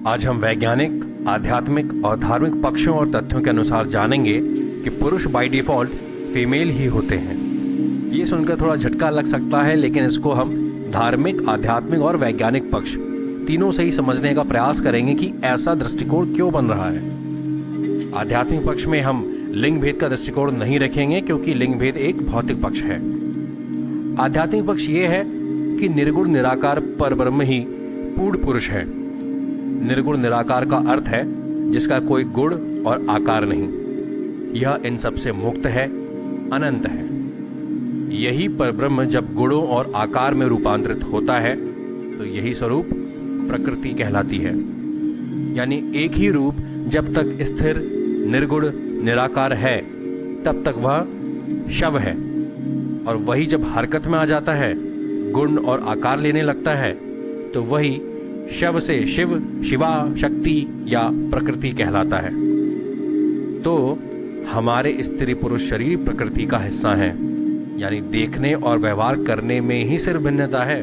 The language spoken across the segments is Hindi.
आज हम वैज्ञानिक, आध्यात्मिक और धार्मिक पक्षों और तथ्यों के अनुसार जानेंगे कि पुरुष बाय डिफॉल्ट फीमेल ही होते हैं। ये सुनकर थोड़ा झटका लग सकता है, लेकिन इसको हम धार्मिक, आध्यात्मिक और वैज्ञानिक पक्ष तीनों से ही समझने का प्रयास करेंगे कि ऐसा दृष्टिकोण क्यों बन रहा है। आध्यात्मिक पक्ष में हम लिंग भेद का दृष्टिकोण नहीं रखेंगे, क्योंकि लिंग भेद एक भौतिक पक्ष है। आध्यात्मिक पक्ष ये है कि निर्गुण निराकार परब्रह्म ही पूर्ण पुरुष है। निर्गुण निराकार का अर्थ है जिसका कोई गुण और आकार नहीं। यह इन सब से मुक्त है, अनंत है। यही परब्रह्म जब गुणों और आकार में रूपांतरित होता है तो यही स्वरूप प्रकृति कहलाती है। यानी एक ही रूप जब तक स्थिर निर्गुण निराकार है तब तक वह शव है, और वही जब हरकत में आ जाता है, गुण और आकार लेने लगता है, तो वही शव से शिव, शिवा, शक्ति या प्रकृति कहलाता है। तो हमारे स्त्री पुरुष शरीर प्रकृति का हिस्सा है, यानी देखने और व्यवहार करने में ही सिर्फ भिन्नता है।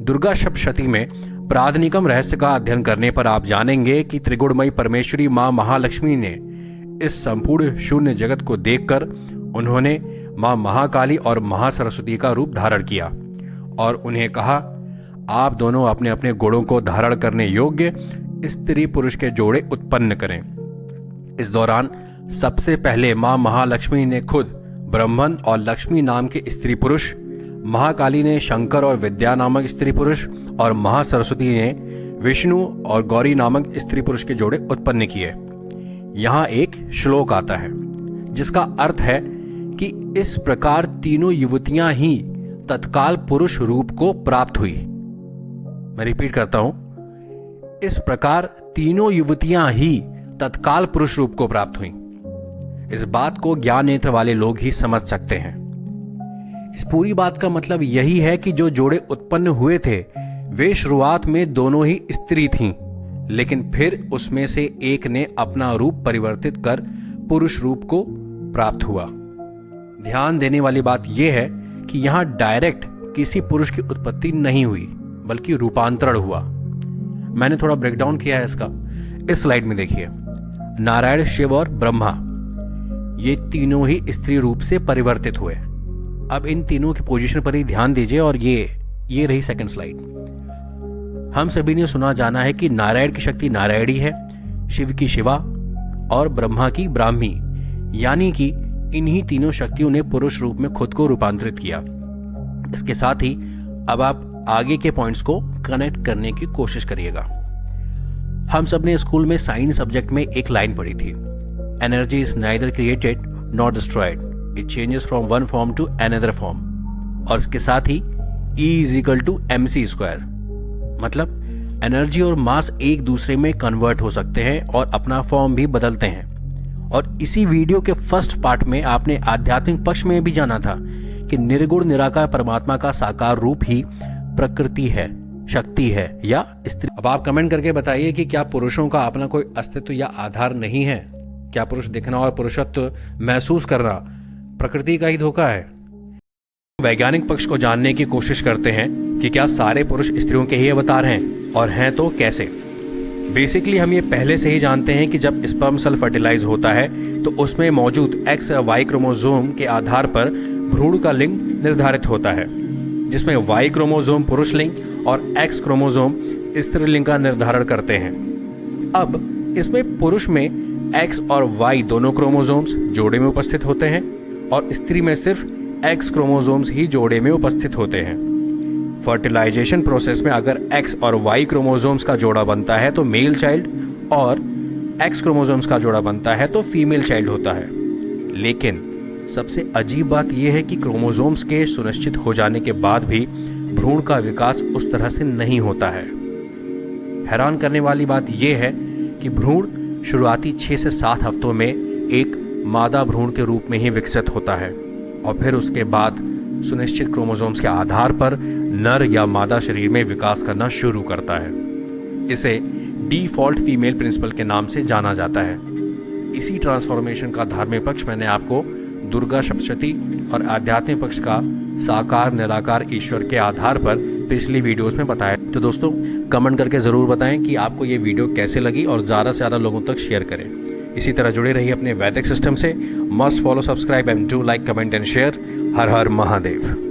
दुर्गा सप्तशती में प्रादनिकम रहस्य का अध्ययन करने पर आप जानेंगे कि त्रिगुणमयी परमेश्वरी मां महालक्ष्मी ने इस संपूर्ण शून्य जगत को देखकर उन्होंने मां महाकाली और महासरस्वती का रूप धारण किया और उन्हें कहा, आप दोनों अपने अपने गुणों को धारण करने योग्य स्त्री पुरुष के जोड़े उत्पन्न करें। इस दौरान सबसे पहले मां महालक्ष्मी ने खुद ब्रह्मन और लक्ष्मी नाम के स्त्री पुरुष, महाकाली ने शंकर और विद्या नामक स्त्री पुरुष और महासरस्वती ने विष्णु और गौरी नामक स्त्री पुरुष के जोड़े उत्पन्न किए। यहाँ एक श्लोक आता है जिसका अर्थ है कि इस प्रकार तीनों युवतियां ही तत्काल पुरुष रूप को प्राप्त हुई। मैं रिपीट करता हूं, इस प्रकार तीनों युवतियां ही तत्काल पुरुष रूप को प्राप्त हुई। इस बात को ज्ञान नेत्र वाले लोग ही समझ सकते हैं। इस पूरी बात का मतलब यही है कि जो जोड़े उत्पन्न हुए थे वे शुरुआत में दोनों ही स्त्री थीं, लेकिन फिर उसमें से एक ने अपना रूप परिवर्तित कर पुरुष रूप को प्राप्त हुआ। ध्यान देने वाली बात यह है कि यहां डायरेक्ट किसी पुरुष की उत्पत्ति नहीं हुई, बल्कि रूपांतरण हुआ। मैंने थोड़ा ब्रेकडाउन किया है इसका, इस स्लाइड में देखिए। नारायण, शिव और ब्रह्मा ये तीनों ही स्त्री रूप से परिवर्तित हुए। अब इन तीनों की पोजीशन पर ही ध्यान दीजिए, और ये रही सेकंड स्लाइड। हम सभी ने सुना जाना है कि नारायण की शक्ति नारायणी है, शिव की शिवा और ब्रह्मा की ब्राह्मी, यानी कि इन्हीं तीनों शक्तियों ने पुरुष रूप में खुद को रूपांतरित किया। इसके साथ ही अब आप आगे के पॉइंट्स को कनेक्ट करने की कोशिश करिएगा। हम सब ने स्कूल में साइंस सब्जेक्ट में एक लाइन पढ़ी थी, energy is neither created not destroyed, it changes from one form to another form. और इसके साथ ही E is equal to mc², मतलब एनर्जी और मास एक दूसरे में कन्वर्ट हो सकते हैं और अपना फॉर्म भी बदलते हैं। और इसी वीडियो के फर्स्ट पार्ट में आपने आध्यात्मिक पक्ष में भी जाना था कि निर्गुण निराकार परमात्मा का साकार रूप ही प्रकृति है, शक्ति है या स्त्री। अब आप कमेंट करके बताइए कि क्या पुरुषों का अपना कोई अस्तित्व या आधार नहीं है? क्या पुरुष दिखना और पुरुषत्व महसूस करना प्रकृति का ही धोखा है? वैज्ञानिक पक्ष को जानने की कोशिश करते हैं कि क्या सारे पुरुष स्त्रियों के ही अवतार हैं, और हैं तो कैसे। बेसिकली हम ये पहले से ही जानते हैं कि जब स्पर्म सेल फर्टिलाइज होता है तो उसमें मौजूद X या Y क्रोमोसोम के आधार पर भ्रूण का लिंग निर्धारित होता है, जिसमें Y क्रोमोसोम पुरुष लिंग और X क्रोमोसोम स्त्रीलिंग का निर्धारण करते हैं। अब इसमें पुरुष में X और Y दोनों क्रोमोसोम्स जोड़े में उपस्थित होते हैं और स्त्री में सिर्फ X क्रोमोसोम्स ही जोड़े में उपस्थित होते हैं। फर्टिलाइजेशन प्रोसेस में अगर X और Y क्रोमोसोम्स का जोड़ा बनता है तो मेल चाइल्ड, और X क्रोमोसोम्स का जोड़ा बनता है तो फीमेल चाइल्ड होता है। लेकिन सबसे अजीब बात यह है कि क्रोमोसोम्स के सुनिश्चित हो जाने के बाद भी भ्रूण का विकास उस तरह से नहीं होता है। हैरान करने वाली बात यह है कि भ्रूण शुरुआती 6 से 7 हफ्तों में एक मादा भ्रूण के रूप में ही विकसित होता है, और फिर उसके बाद सुनिश्चित क्रोमोसोम्स के आधार पर नर या मादा शरीर में विकास करना शुरू करता है। इसे डिफॉल्ट फीमेल प्रिंसिपल के नाम से जाना जाता है। इसी ट्रांसफॉर्मेशन का धार्मिक पक्ष मैंने आपको दुर्गा सप्तशती और आध्यात्मिक पक्ष का साकार निराकार ईश्वर के आधार पर पिछली वीडियोस में बताया। तो दोस्तों कमेंट करके ज़रूर बताएं कि आपको ये वीडियो कैसे लगी और ज़्यादा से ज़्यादा लोगों तक शेयर करें। इसी तरह जुड़े रहिए अपने वैदिक सिस्टम से। Must follow, subscribe and do like, comment and share. Her her Mahadev.